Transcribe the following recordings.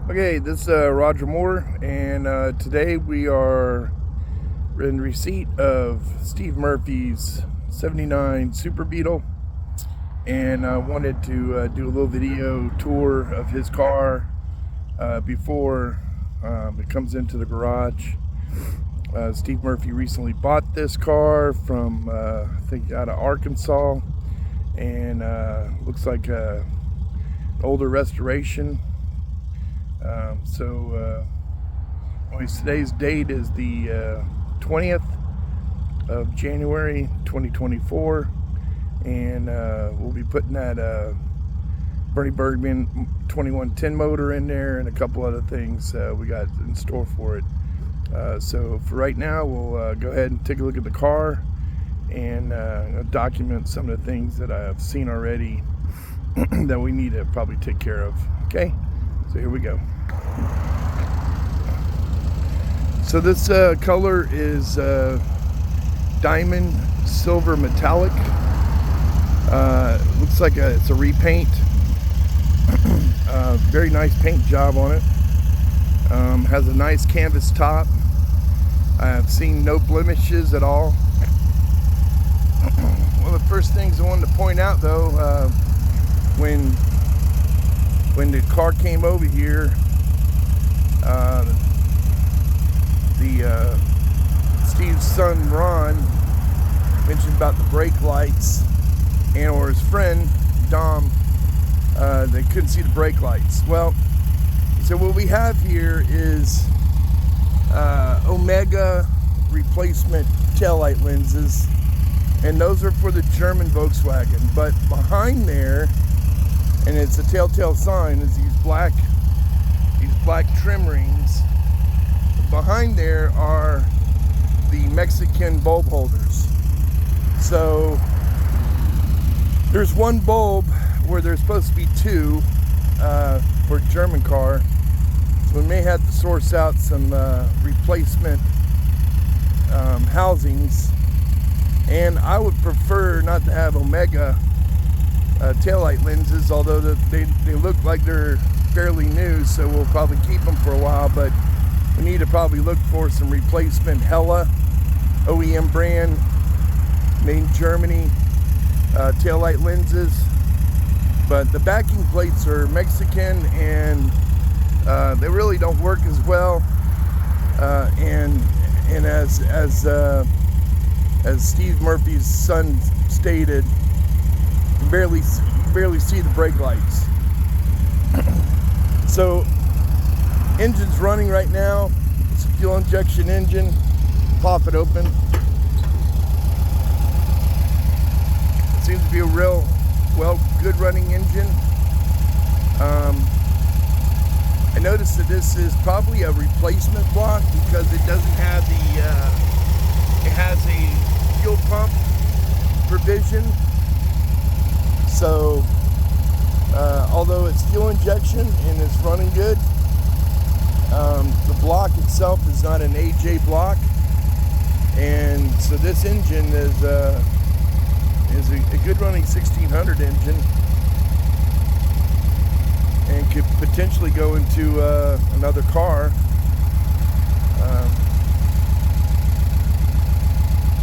Okay, this is Roger Moore, and today we are in receipt of Steve Murphy's '79 Super Beetle, and I wanted to do a little video tour of his car before it comes into the garage. Steve Murphy recently bought this car from, I think, out of Arkansas, and looks like an older restoration. Today's date is the 20th of January 2024, and we'll be putting that Bernie Bergman 2110 motor in there and a couple other things we got in store for it. So for right now, we'll go ahead and take a look at the car and document some of the things that I've seen already that we need to probably take care of. Okay, so here we go. So this color is diamond silver metallic. Looks like it's a repaint. Very nice paint job on it. Has a nice canvas top. I've seen no blemishes at all. One of the first things I wanted to point out, though, when the car came over here, Steve's son Ron mentioned about the brake lights, and or his friend Dom, they couldn't see the brake lights. Well, so what we have here is Omega replacement taillight lenses, and those are for the German Volkswagen. But behind there, and it's a telltale sign, is these black trim rings. Behind there are the Mexican bulb holders. So there's one bulb where there's supposed to be two for a German car. So we may have to source out some replacement housings. And I would prefer not to have Omega taillight lenses, although they look like they're fairly new, so we'll probably keep them for a while. But we need to probably look for some replacement Hella OEM brand, made in Germany, taillight lenses. But the backing plates are Mexican, and they really don't work as well. And as Steve Murphy's son stated, you barely see the brake lights. So engine's running right now. It's a fuel injection engine. Pop it open. It seems to be a real good running engine. I noticed that this is probably a replacement block because it doesn't have it has a fuel pump provision. So although it's fuel injection and it's running good, the block itself is not an AJ block, and so this engine is a good running 1600 engine, and could potentially go into another car.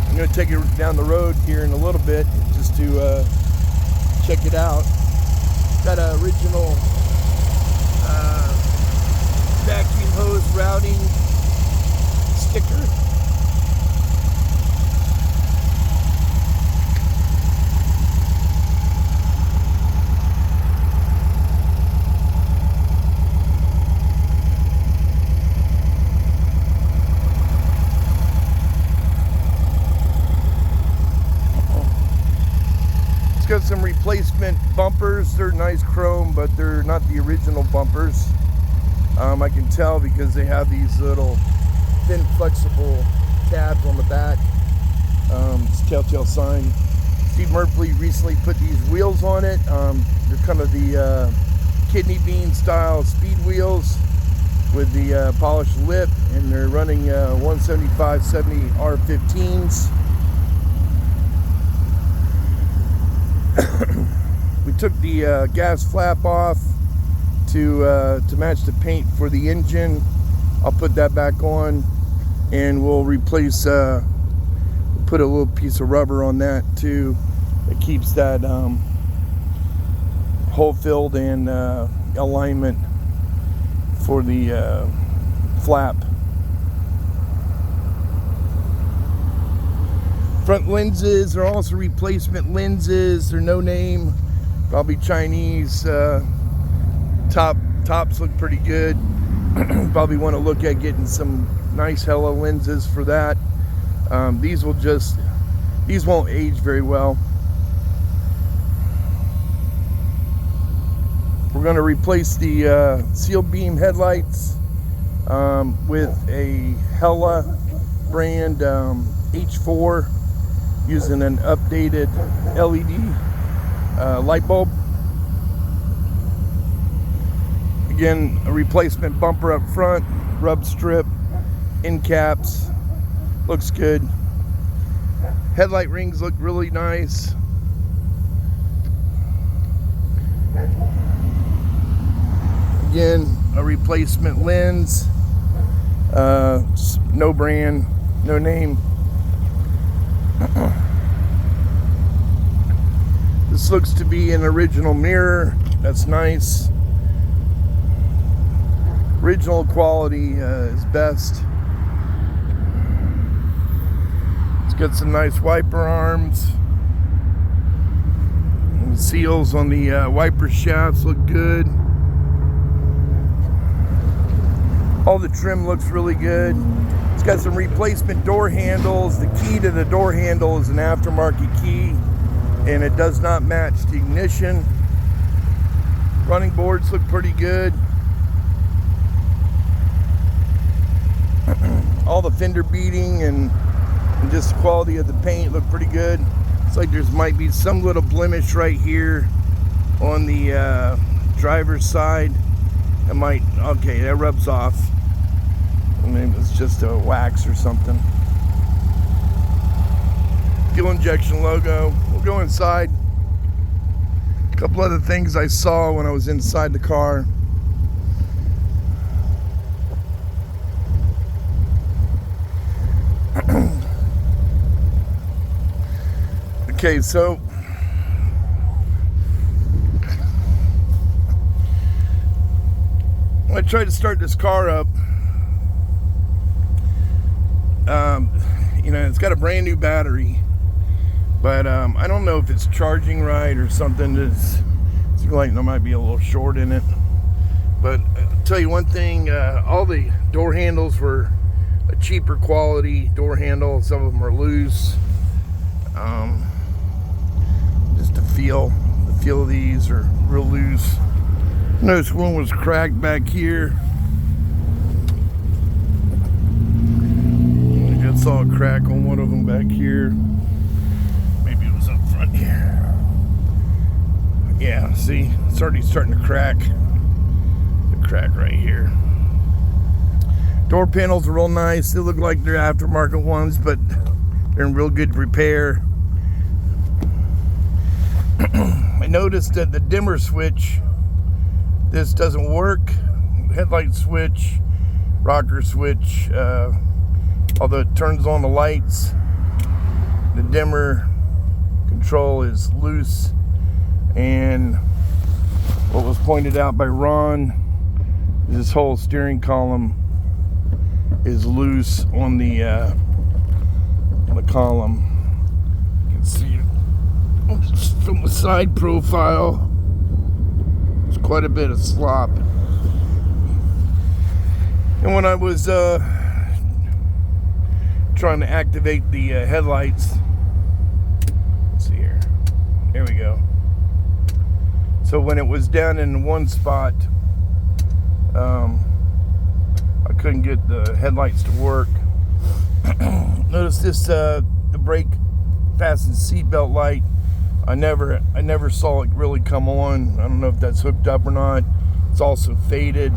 I'm going to take it down the road here in a little bit just to check it out. Got an original vacuum hose routing sticker. It's got some replacement bumpers. They're nice chrome, but they're not the original bumpers. I can tell because they have these little thin flexible tabs on the back. It's a telltale sign. Steve Murphy recently put these wheels on it. They're kind of the kidney bean style speed wheels with the polished lip, and they're running 175/70 R15s. We took the gas flap off to match the paint for the engine. I'll put that back on, and we'll replace, put a little piece of rubber on that too. It keeps that hole filled and alignment for the flap. Front lenses are also replacement lenses. They're no name, probably Chinese. Tops look pretty good. Probably want to look at getting some nice Hella lenses for that. These won't age very well. We're going to replace the seal beam headlights with a Hella brand H4 using an updated LED light bulb. Again, a replacement bumper up front, rub strip, end caps, looks good. Headlight rings look really nice. Again, a replacement lens, no brand, no name. This looks to be an original mirror. That's nice. Original quality is best. It's got some nice wiper arms. And the seals on the wiper shafts look good. All the trim looks really good. It's got some replacement door handles. The key to the door handle is an aftermarket key, and it does not match the ignition. Running boards look pretty good. All the fender beading and just the quality of the paint look pretty good. It's like there's might be some little blemish right here on the driver's side. It might, okay, that rubs off. Maybe it's just a wax or something. Fuel injection logo. We'll go inside. A couple other things I saw when I was inside the car. Okay, so when I tried to start this car up, you know, it's got a brand new battery, but I don't know if it's charging right or something. It's like there might be a little short in it. But I'll tell you one thing, all the door handles were a cheaper quality door handle. Some of them are loose. Just the feel of these are real loose. Notice one was cracked back here. I saw a crack on one of them back here. Maybe it was up front here. Yeah, see, it's already starting to crack. The crack right here. Door panels are real nice. They look like they're aftermarket ones, but they're in real good repair. I noticed that the dimmer switch, this doesn't work. Headlight switch, rocker switch, although it turns on the lights, the dimmer control is loose. And what was pointed out by Ron, this whole steering column is loose on the column. You can see it from the side profile. There's quite a bit of slop. And when I was trying to activate the headlights, let's see here. There we go. So when it was down in one spot, I couldn't get the headlights to work. Notice this, the brake fasten seatbelt light. I never saw it really come on. I don't know if that's hooked up or not. It's also faded.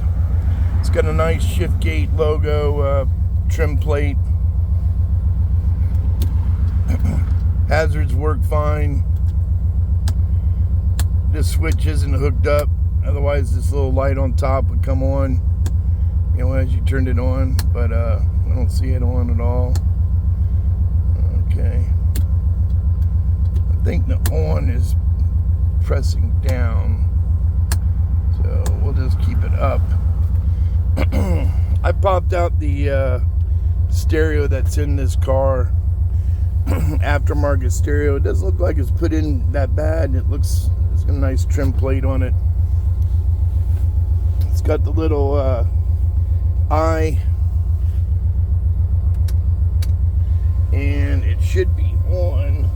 It's got a nice shift gate logo, trim plate. Hazards work fine. This switch isn't hooked up. Otherwise, this little light on top would come on, you know, as you turned it on. But I don't see it on at all. Okay. I think the on is pressing down, so we'll just keep it up. I popped out the stereo that's in this car. Aftermarket stereo. It doesn't look like it's put in that bad. It's got a nice trim plate on it. It's got the little eye, and it should be on.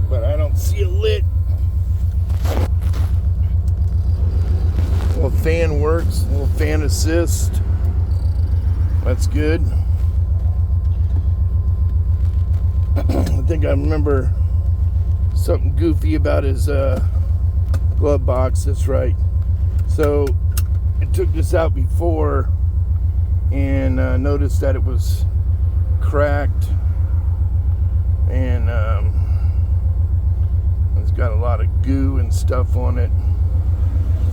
But I don't see it lit. Little fan works, little fan assist. That's good. I think I remember something goofy about his glove box. That's right. So I took this out before and noticed that it was cracked, and it's got a lot of goo and stuff on it.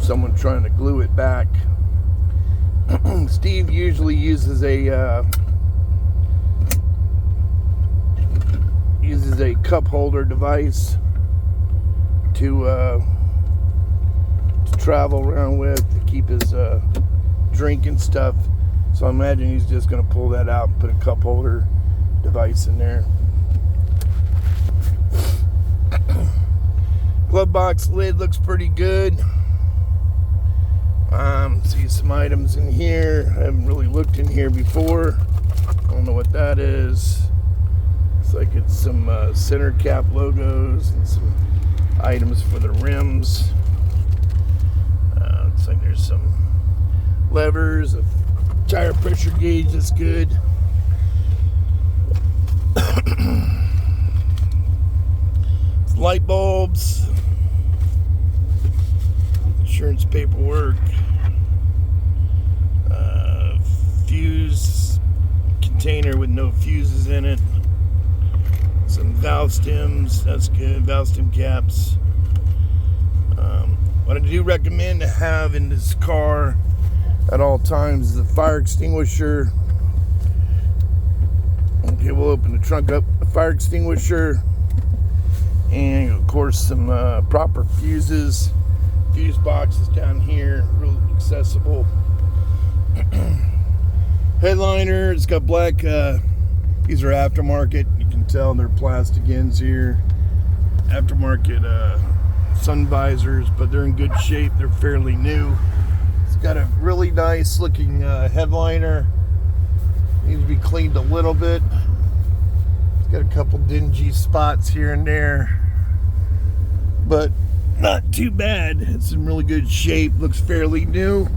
Someone trying to glue it back. Steve usually uses a cup holder device to travel around with, to keep his drink and stuff. So I imagine he's just going to pull that out and put a cup holder device in there. Glove box lid looks pretty good. See some items in here. I haven't really looked in here before. I don't know what that is. Looks like it's some center cap logos and some items for the rims. Looks like there's some levers, a tire pressure gauge that's good. Light bulbs, insurance paperwork, fuse container with no fuses in it, some valve stems, that's good, valve stem caps. What I do recommend to have in this car at all times is a fire extinguisher. Okay, we'll open the trunk up, a fire extinguisher, and of course some proper fuses. Fuse boxes down here, real accessible. Headliner, it's got black, these are aftermarket, you can tell they're plastic ends here. Aftermarket sun visors, but they're in good shape, they're fairly new. It's got a really nice looking headliner, needs to be cleaned a little bit. It's got a couple dingy spots here and there, but not too bad. It's in really good shape, looks fairly new.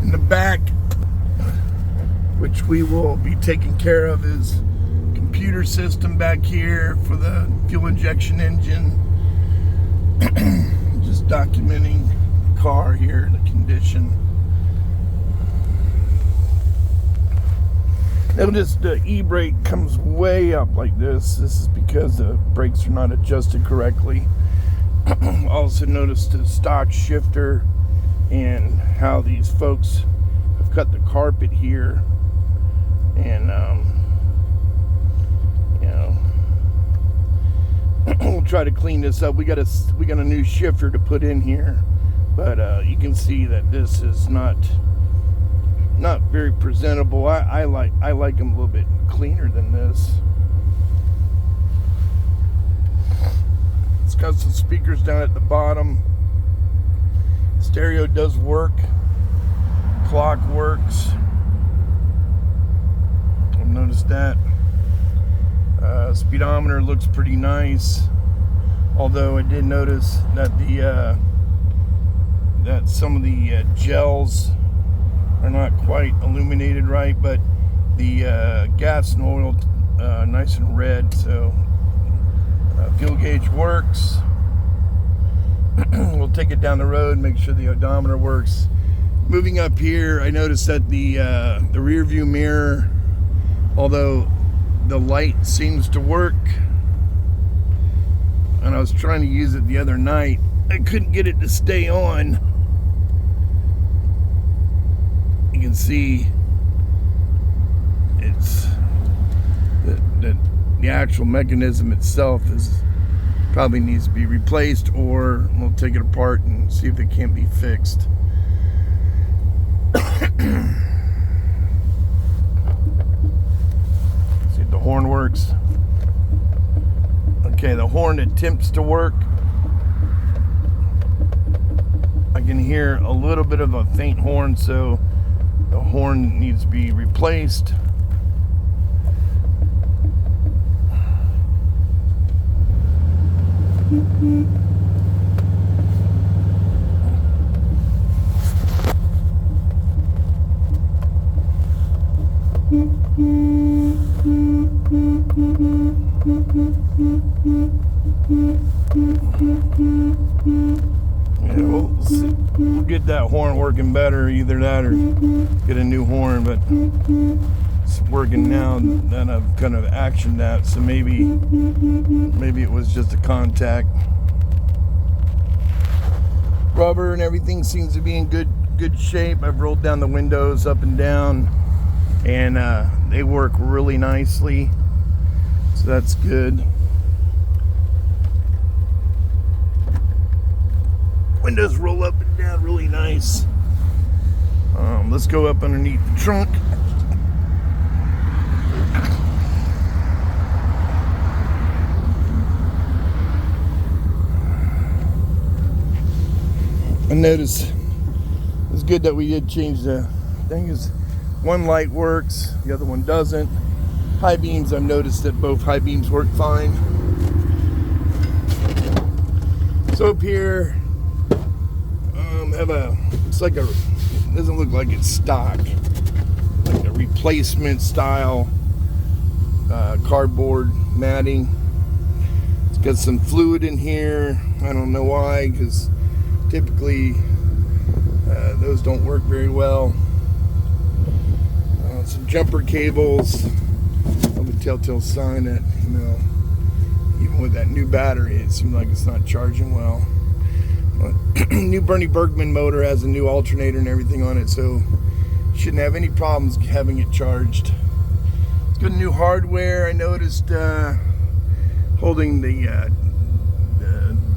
In the back, which we will be taking care of, is computer system back here for the fuel injection engine. Just documenting the car here, the condition. Notice the e-brake comes way up like this. This is because the brakes are not adjusted correctly. Also notice the stock shifter and how these folks have cut the carpet here. And you know, we'll try to clean this up. We got a new shifter to put in here, but you can see that this is not very presentable. I like them a little bit cleaner than this. It's got some speakers down at the bottom. Stereo does work. Clock works. I've noticed that. Speedometer looks pretty nice. Although I did notice that that some of the gels are not quite illuminated right, but the gas and oil nice and red. So fuel gauge works. We'll take it down the road, make sure the odometer works. Moving up here, I noticed that the rear view mirror, although the light seems to work. And I was trying to use it the other night. I couldn't get it to stay on. You can see it's the actual mechanism itself is probably needs to be replaced, or we'll take it apart and see if it can't be fixed. See if the horn works. Okay, the horn attempts to work. I can hear a little bit of a faint horn, so the horn needs to be replaced. Yeah, we'll get that horn working better, either that or get a new horn, but it's working now that I've kind of actioned that, so maybe it was just a contact. Rubber and everything seems to be in good shape. I've rolled down the windows up and down, and they work really nicely, so that's good. Windows roll up and down really nice. Let's go up underneath the trunk. I noticed it's good that we did change the thing. Is one light works, the other one doesn't. High beams, I've noticed that both high beams work fine. So up here, it's like doesn't look like it's stock, like a replacement style cardboard matting. It's got some fluid in here. I don't know why, because typically those don't work very well. Some jumper cables. Of a telltale sign that, even with that new battery, it seems like it's not charging well. New Bernie Bergman motor has a new alternator and everything on it, so shouldn't have any problems having it charged. It's got new hardware. I noticed holding the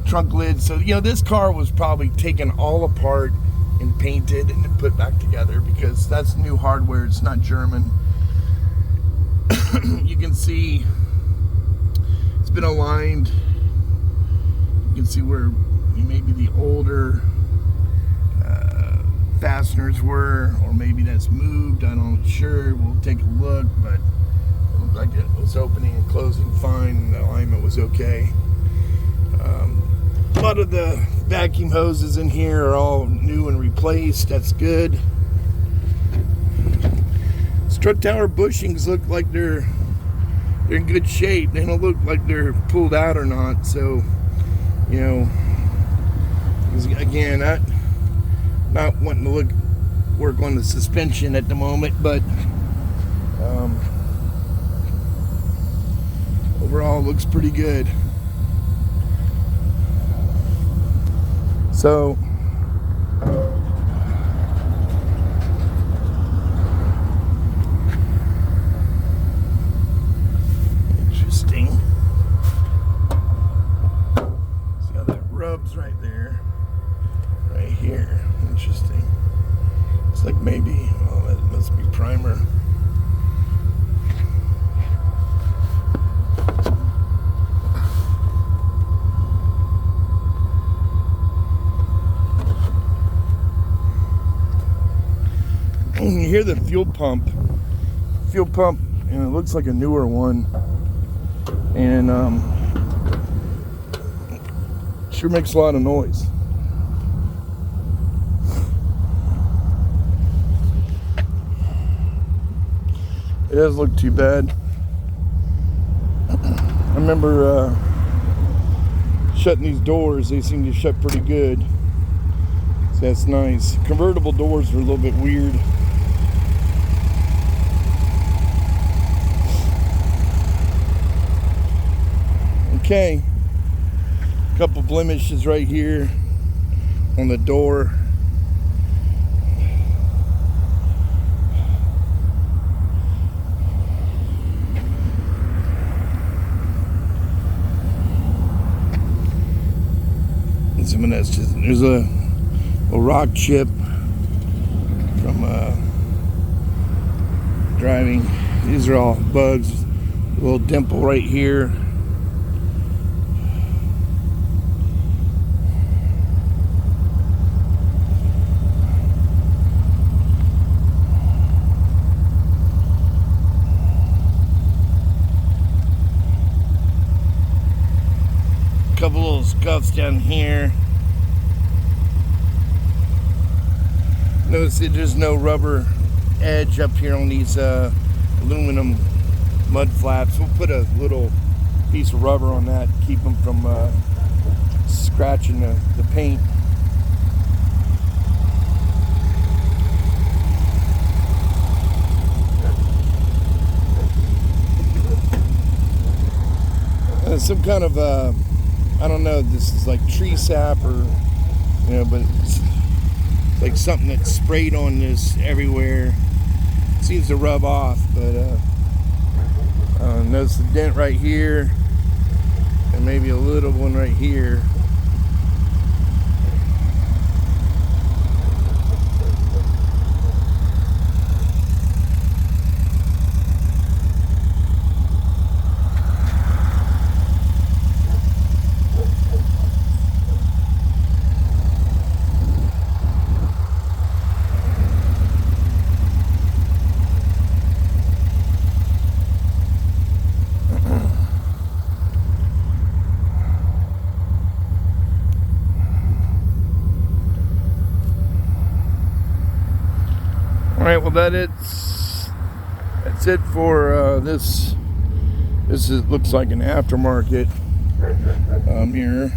trunk lid. So this car was probably taken all apart and painted and then put back together, because that's new hardware. It's not German. You can see it's been aligned. You can see where maybe the older fasteners were, or maybe that's moved. I'm not sure. We'll take a look, but it looked like it was opening and closing fine. The alignment was okay. A lot of the vacuum hoses in here are all new and replaced. That's good. Strut tower bushings look like they're in good shape. They don't look like they're pulled out or not. So, again, not wanting to work on the suspension at the moment, but overall looks pretty good. So interesting. See how that rubs right there, right here. Interesting. It's like maybe, that must be primer. You hear the fuel pump, and it looks like a newer one, and sure makes a lot of noise. It doesn't look too bad. I remember shutting these doors. They seem to shut pretty good, so that's nice. Convertible doors are a little bit weird. Okay, a couple blemishes right here on the door. And some of that's just, there's a rock chip from driving. These are all bugs. A little dimple right here. Couple little scuffs down here. Notice that there's no rubber edge up here on these aluminum mud flaps. We'll put a little piece of rubber on that, keep them from scratching the paint. Some kind of I don't know, this is like tree sap or, you know, but it's like something that's sprayed on this everywhere. It seems to rub off, but notice the dent right here and maybe a little one right here. Alright, well that's it for this. Looks like an aftermarket mirror.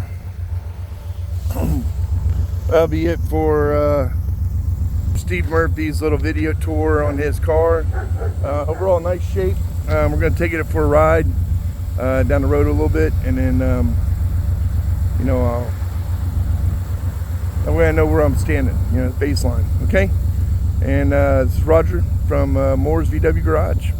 That'll be it for Steve Murphy's little video tour on his car. Overall nice shape. We're going to take it for a ride down the road a little bit, and then you know, that way I know where I'm standing, you know, baseline. Okay. And it's Roger from Moore's VW Garage.